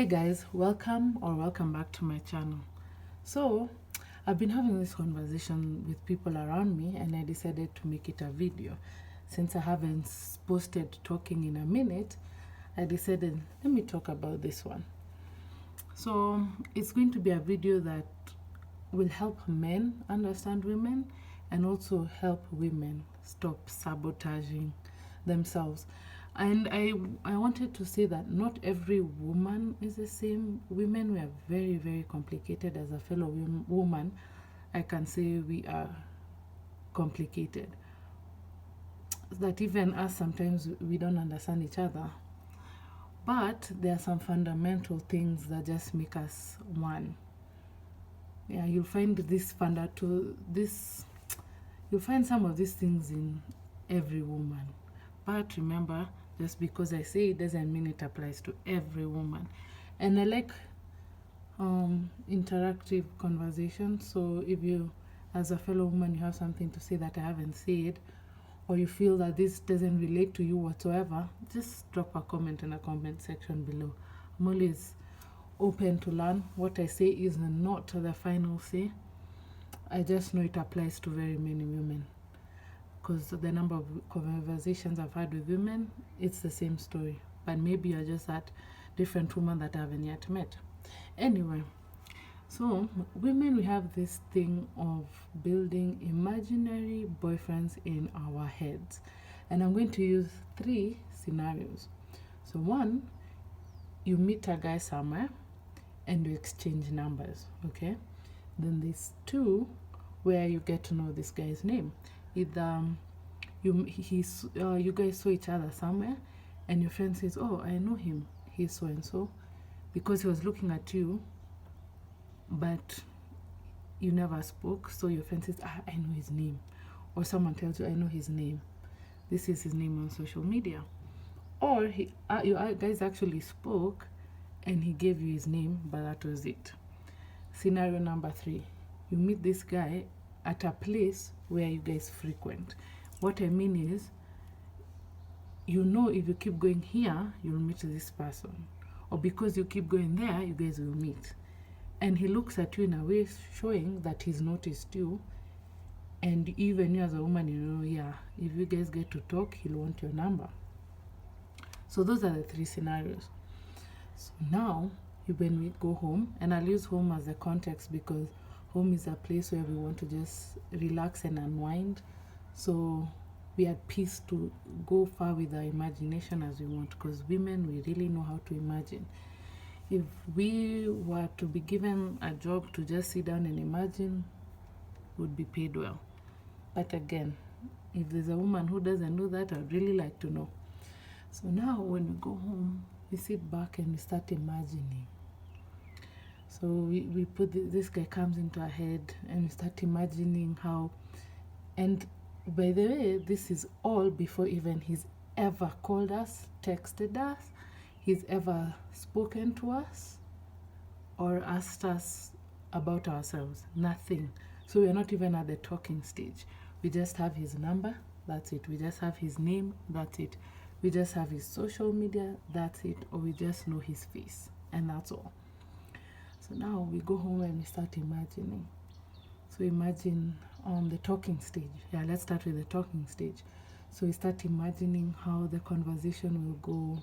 Hey guys, welcome back to my channel. So, I've been having this conversation with people around me and I decided to make it a video. Since I haven't posted talking in a minute, I decided let me talk about this one. So, it's going to be a video that will help men understand women and also help women stop sabotaging themselves. And I wanted to say that not every woman is the same. Women, we are very, very complicated. As a fellow woman, I can say we are complicated. That even us, sometimes we don't understand each other. But there are some fundamental things that just make us one. Yeah, you'll find you'll find some of these things in every woman. But remember, just because I say it doesn't mean it applies to every woman. And I like interactive conversation. So if you, as a fellow woman, you have something to say that I haven't said, or you feel that this doesn't relate to you whatsoever, just drop a comment in the comment section below. I'm always open to learn. What I say is not the final say. I just know it applies to very many women, because the number of conversations I've had with women, it's the same story. But maybe you're just that different woman that I haven't yet met. Anyway, so women, we have this thing of building imaginary boyfriends in our heads. And I'm going to use 3 scenarios. So 1, you meet a guy somewhere and you exchange numbers, okay? Then there's 2, where you get to know this guy's name. Either you guys saw each other somewhere and your friend says, oh, I know him, he's so and so, because he was looking at you but you never spoke. So your friend says, I know his name. Or someone tells you, I know his name, this is his name on social media. Or you guys actually spoke and he gave you his name, but that was it. Scenario number 3, you meet this guy at a place where you guys frequent. What I mean is, you know, if you keep going here, you'll meet this person. Or because you keep going there, you guys will meet. And he looks at you in a way showing that he's noticed you. And even you as a woman, you know, yeah, if you guys get to talk, he'll want your number. So those are the 3 scenarios. So now, when we go home, and I'll use home as a context because home is a place where we want to just relax and unwind. So we are at peace to go far with our imagination as we want, because women, we really know how to imagine. If we were to be given a job to just sit down and imagine, would be paid well. But again, if there's a woman who doesn't do that, I'd really like to know. So now when we go home, we sit back and we start imagining. So we put this guy comes into our head and we start imagining how, and by the way, this is all before even he's ever called us, texted us, he's ever spoken to us or asked us about ourselves. Nothing. So we're not even at the talking stage. We just have his number, that's it. We just have his name, that's it. We just have his social media, that's it. Or we just know his face, and that's all. So now we go home and we start imagining. So imagine on the talking stage. Yeah, let's start with the talking stage. So we start imagining how the conversation will go,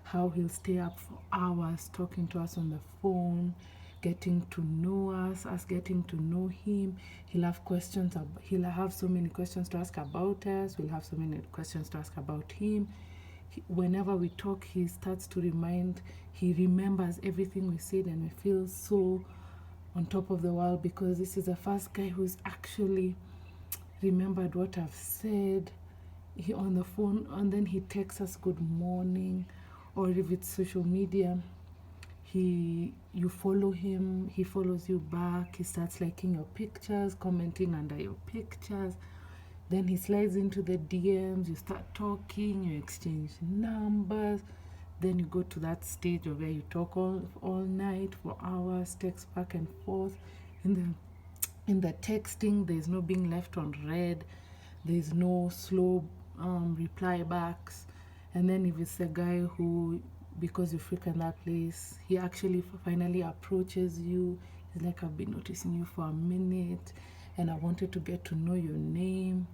how he'll stay up for hours talking to us on the phone, getting to know us getting to know him. He'll have questions, he'll have so many questions to ask about us, we'll have so many questions to ask about him. Whenever we talk, he starts to he remembers everything we said, and we feel so on top of the world because this is the first guy who's actually remembered what I've said on the phone. And then he texts us good morning, or if it's social media, you follow him, he follows you back, he starts liking your pictures, commenting under your pictures. Then he slides into the DMs, you start talking, you exchange numbers. Then you go to that stage of where you talk all night for hours, text back and forth. In the texting, there's no being left on read. There's no slow reply backs. And then if it's a guy who because you frequent that place. He actually finally approaches you. He's like, I've been noticing you for a minute and I wanted to get to know your name.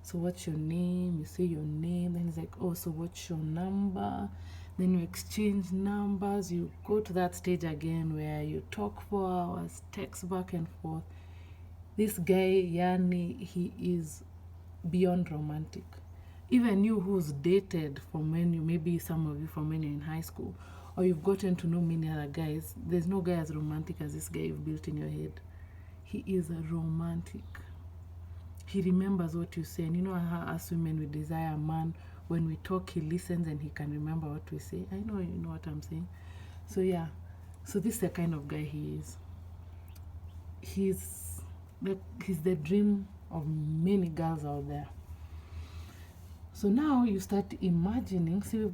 So what's your name? You say your name. Then he's like, oh, so what's your number? Then you exchange numbers. You go to that stage again where you talk for hours, text back and forth. This guy, Yani, he is beyond romantic. Even you who's dated from when you, maybe some of you from when you're in high school, or you've gotten to know many other guys, there's no guy as romantic as this guy you've built in your head. He is a romantic. He remembers what you say. And you know how us women, we desire a man, when we talk, he listens and he can remember what we say. I know you know what I'm saying. So yeah, so this is the kind of guy he is. He's the dream of many girls out there. So now you start imagining. See,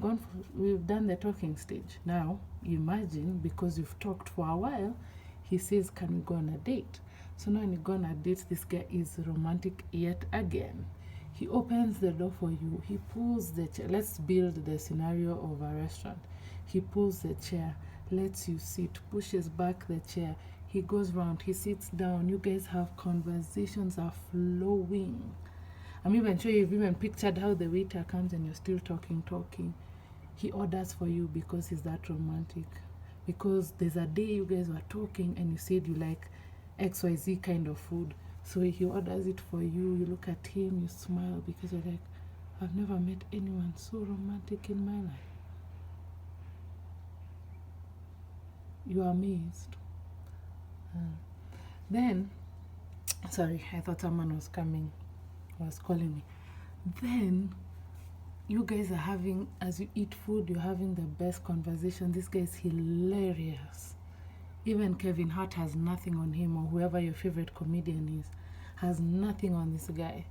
we've done the talking stage. Now you imagine, because you've talked for a while, he says, can we go on a date? So now when you go on a date, this guy is romantic yet again. He opens the door for you. He pulls the chair. Let's build the scenario of a restaurant. He pulls the chair, lets you sit, pushes back the chair. He goes round, he sits down. You guys have conversations are flowing. I'm even sure you've even pictured how the waiter comes and you're still talking. He orders for you because he's that romantic. Because there's a day you guys were talking and you said you like XYZ kind of food. So he orders it for you. You look at him, you smile because you're like, I've never met anyone so romantic in my life. You are amazed. Then, sorry, I thought someone was coming, was calling me. Then you guys are having, as you eat food, you're having the best conversation. This guy is hilarious. Even Kevin Hart has nothing on him, or whoever your favorite comedian is has nothing on this guy.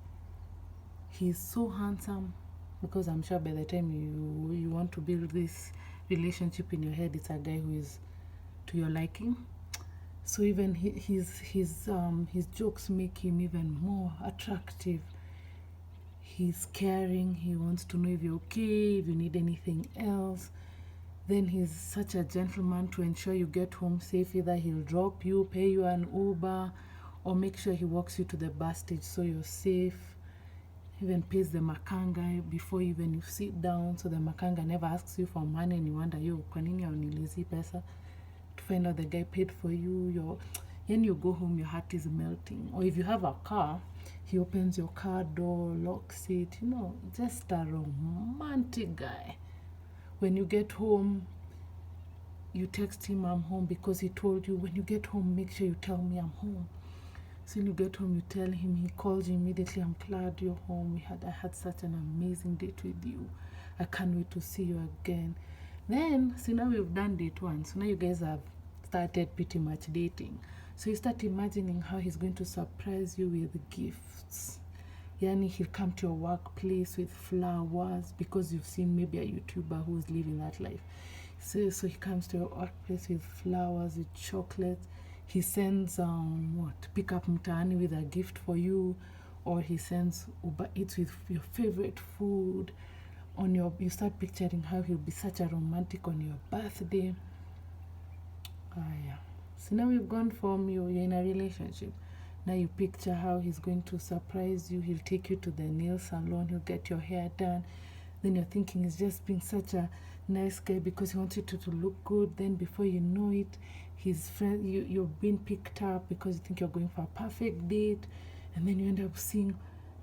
He's so handsome, because I'm sure by the time you want to build this relationship in your head, it's a guy who is to your liking. So even his jokes make him even more attractive. He's caring. He wants to know if you're okay, if you need anything else. Then he's such a gentleman to ensure you get home safe. Either he'll drop you, pay you an Uber, or make sure he walks you to the bus stage so you're safe. Even pays the makanga before even you sit down, so the makanga never asks you for money and you wonder, yo, kwa nini haunilizi pesa? To find out the guy paid for you. When you go home, your heart is melting. Or if you have a car, he opens your car door, locks it, you know, just a romantic guy. When you get home, you text him, I'm home, because he told you, when you get home, make sure you tell me I'm home. So when you get home, you tell him, he calls you immediately, I'm glad you're home. I had such an amazing date with you. I can't wait to see you again. Then, so now we've done date one. So now you guys have started pretty much dating. So you start imagining how he's going to surprise you with gifts. Yani, he'll come to your workplace with flowers, because you've seen maybe a YouTuber who's living that life. So he comes to your workplace with flowers, with chocolates. He sends pick up mtaani with a gift for you, or he sends Uber Eats with your favorite food. You start picturing how he'll be such a romantic on your birthday. Yeah. So now we've gone from you're in a relationship. Now you picture how he's going to surprise you. He'll take you to the nail salon. He'll get your hair done. Then you're thinking he's just being such a nice guy because he wants you to look good. Then before you know it, his friend, you've been picked up because you think you're going for a perfect date. And then you end up seeing,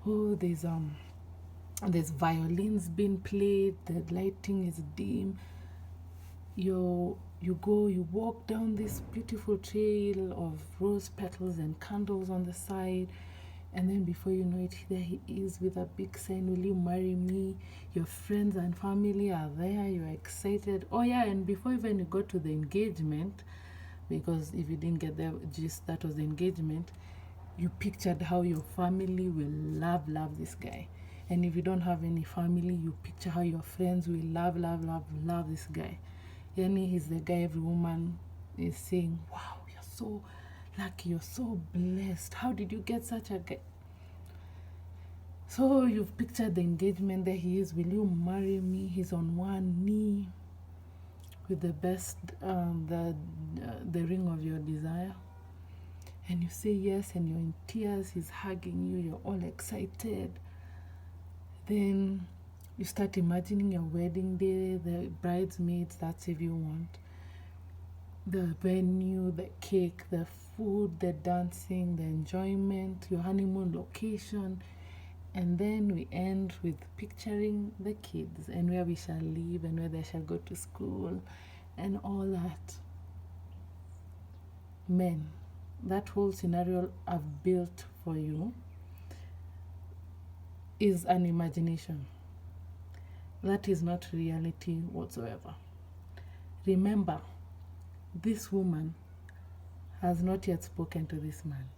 oh, there's violins being played. The lighting is dim. You walk down this beautiful trail of rose petals and candles on the side, and then before you know it, there he is with a big sign, will you marry me? Your friends and family are there, you're excited. Oh yeah, and before even you go to the engagement, because if you didn't get the gist, that was the engagement, you pictured how your family will love this guy. And if you don't have any family, you picture how your friends will love this guy. Yani, he's the guy every woman is saying, wow, you're so lucky, you're so blessed. How did you get such a guy? So you've pictured the engagement. There he is, will you marry me? He's on one knee. with the best, the ring of your desire, and you say yes, and you're in tears, he's hugging you, you're all excited. Then you start imagining your wedding day, the bridesmaids, that's if you want, the venue, the cake, the food, the dancing, the enjoyment, your honeymoon location. And then we end with picturing the kids and where we shall live and where they shall go to school and all that. Men, that whole scenario I've built for you is an imagination. That is not reality whatsoever. Remember, this woman has not yet spoken to this man.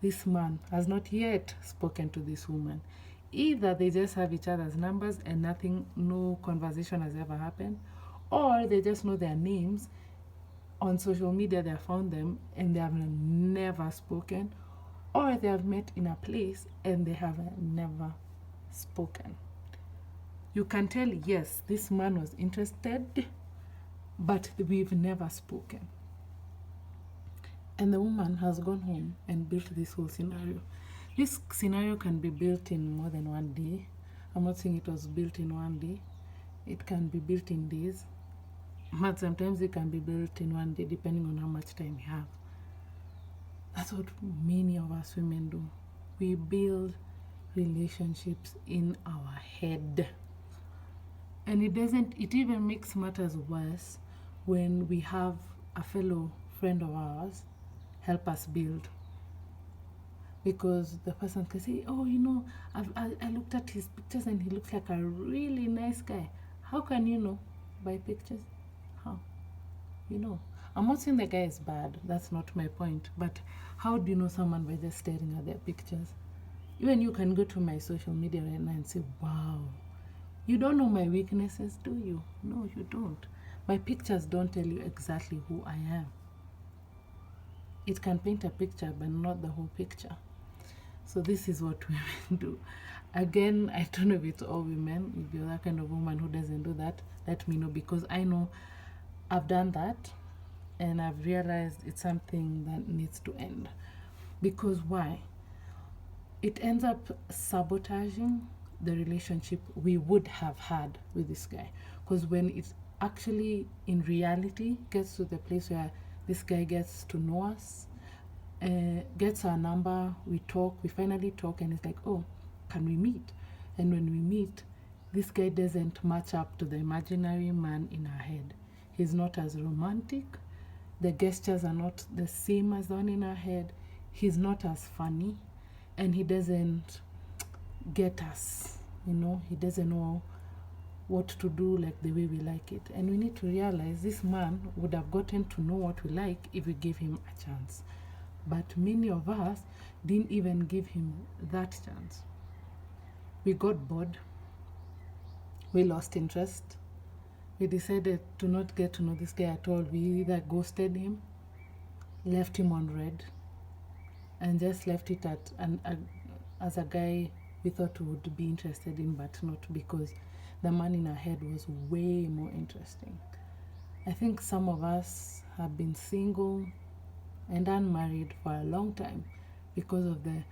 This man has not yet spoken to this woman. Either they just have each other's numbers and nothing, no conversation has ever happened, or they just know their names. On social media, they have found them and they have never spoken, or they have met in a place and they have never spoken. You can tell, yes, this man was interested, but we've never spoken. And the woman has gone home and built this whole scenario. This scenario can be built in more than one day. I'm not saying it was built in one day. It can be built in days. But sometimes it can be built in one day, depending on how much time you have. That's what many of us women do. We build relationships in our head. And it even makes matters worse when we have a fellow friend of ours help us build. Because the person can say, oh, you know, I looked at his pictures and he looks like a really nice guy. How can you know by pictures? How? You know. I'm not saying the guy is bad. That's not my point. But how do you know someone by just staring at their pictures? Even you can go to my social media right now and say, wow, you don't know my weaknesses, do you? No, you don't. My pictures don't tell you exactly who I am. It can paint a picture, but not the whole picture. So this is what women do. Again, I don't know if it's all women. If you're that kind of woman who doesn't do that, let me know, because I know I've done that and I've realized it's something that needs to end. Because why? It ends up sabotaging the relationship we would have had with this guy. Because when it's actually in reality gets to the place where this guy gets to know us, gets our number, we finally talk, and it's like, oh, can we meet? And when we meet, this guy doesn't match up to the imaginary man in our head. He's not as romantic. The gestures are not the same as the one in our head. He's not as funny, and he doesn't get us, you know, he doesn't know what to do like the way we like it. And we need to realize this man would have gotten to know what we like if we gave him a chance. But many of us didn't even give him that chance. We got bored. We lost interest. We decided to not get to know this guy at all. We either ghosted him, left him on red, and just left it at as a guy we thought we would be interested in, but not, because the man in our head was way more interesting. I think some of us have been single and unmarried for a long time because of the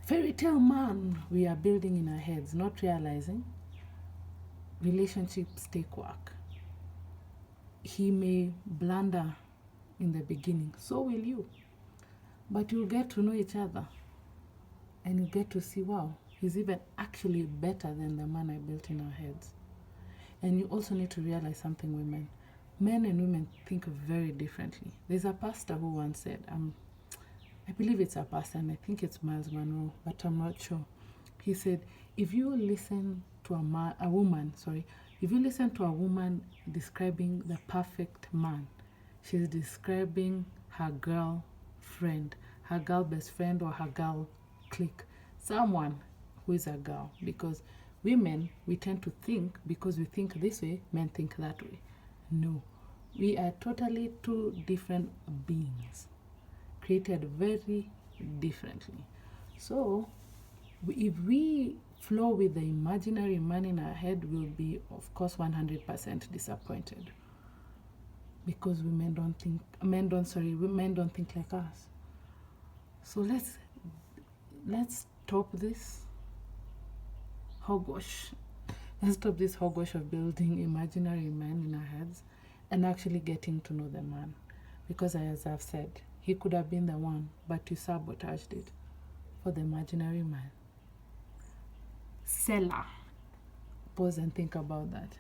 fairy tale man we are building in our heads, not realizing relationships take work. He may blunder in the beginning, so will you. But you'll get to know each other and you get to see, wow, he's even actually better than the man I built in our heads. And you also need to realize something, women. Men and women think very differently. There's a pastor who once said, I believe it's a pastor, and I think it's Miles Monroe, but I'm not sure. He said, if you listen to a woman describing the perfect man, she's describing her girl friend, her girl best friend, or her girl clique, someone who is a girl. Because women, we tend to think, because we think this way, men think that way. No, we are totally two different beings, created very differently. So if we flow with the imaginary man in our head, we'll be, of course, 100% disappointed. because women don't think like us. So let's stop this hogwash. Let's stop this hogwash of building imaginary men in our heads and actually getting to know the man. Because as I've said, he could have been the one, but you sabotaged it for the imaginary man. Selah. Pause and think about that.